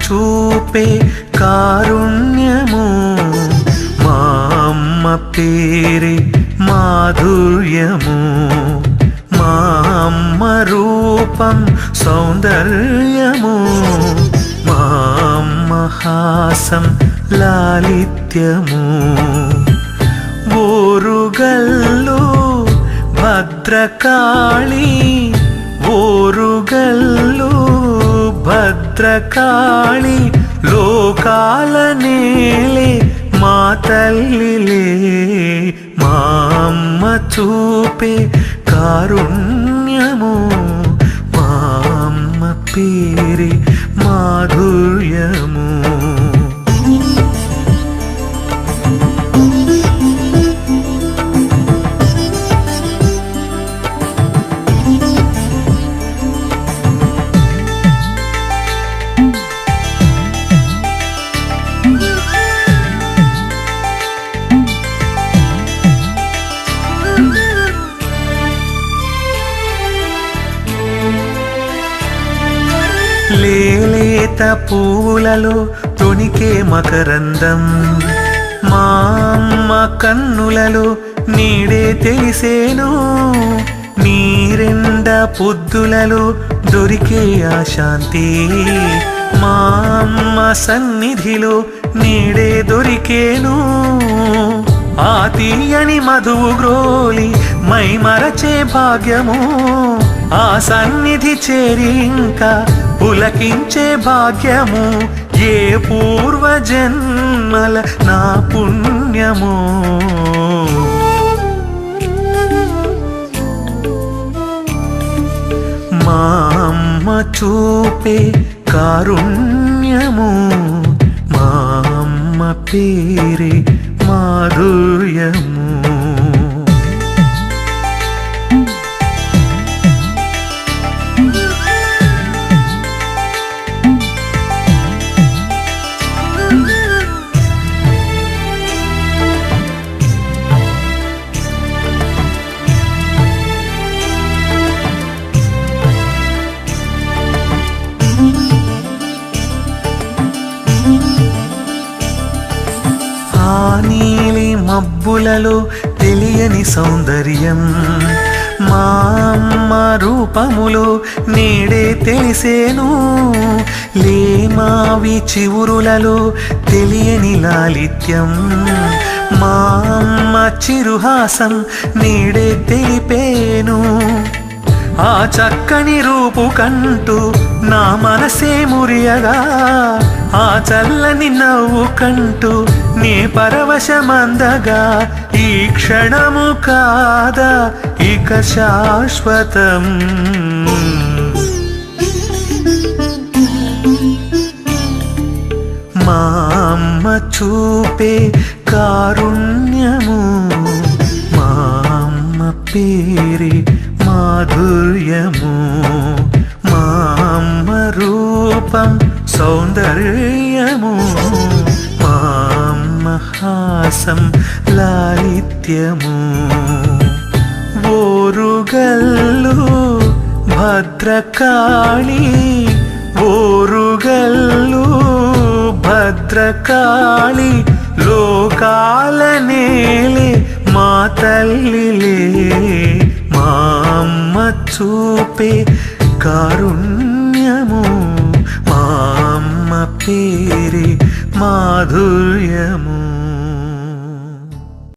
చూపే కారుణ్యము మా అమ్మ పేరే మాధుర్యము మా అమ్మ రూపం సౌందర్యము మా అమ్మ హాసం లాలిత్యము ఓరుగల్లు భద్రకాళి ఓరుగల్లు భద్రకాళి లోకాల నేలే మా తల్లిలే మా అమ్మ చూపే కారుణ్యము మా అమ్మ పేరే మాధుర్యము లేలేత పూలలో తొణికే మకరందం మా అమ్మ కన్నులలో నీడే తెలిసేను నీరెండ పొద్దులలో దొరికే ఆ శాంతి మా అమ్మ సన్నిధిలో నీడే దొరికేను ఆ తీయని మధువు గ్రోలి మై మరచే భాగ్యము ఆ సన్నిధి చేరి ఇంకా పులకించే భాగ్యము ఏ పూర్వజన్మల నా పుణ్యము మా అమ్మ చూపే కారుణ్యము మా అమ్మ పేరే మాధుర్యము నీలి మబ్బులలో తెలియని సౌందర్యం మా అమ్మ రూపములో నేడే తెలిసేను లేమావి చివురులలో తెలియని లాలిత్యం మా అమ్మ చిరుహాసం నేడే తెలిపేను ఆ చక్కని రూపు కంటూ నా మనసే మురియగా ఆ చల్లని నవ్వు కంటూ నీ పరవశమందగా ఈ క్షణము కాదా ఇక శాశ్వతం మా అమ్మ చూపే కారుణ్యము మా అమ్మ పేరే మాధుర్యము మా అమ్మ రూపం సౌందర్యము మా అమ్మ హాసం లాలిత్యము ఓరుగల్లు భద్రకాళి ఓరుగల్లు భద్రకాళి లోకాల నేలే మా తల్లిలే మా అమ్మ చూపే కారుణ్యము మా అమ్మ పేరే మాధుర్యము.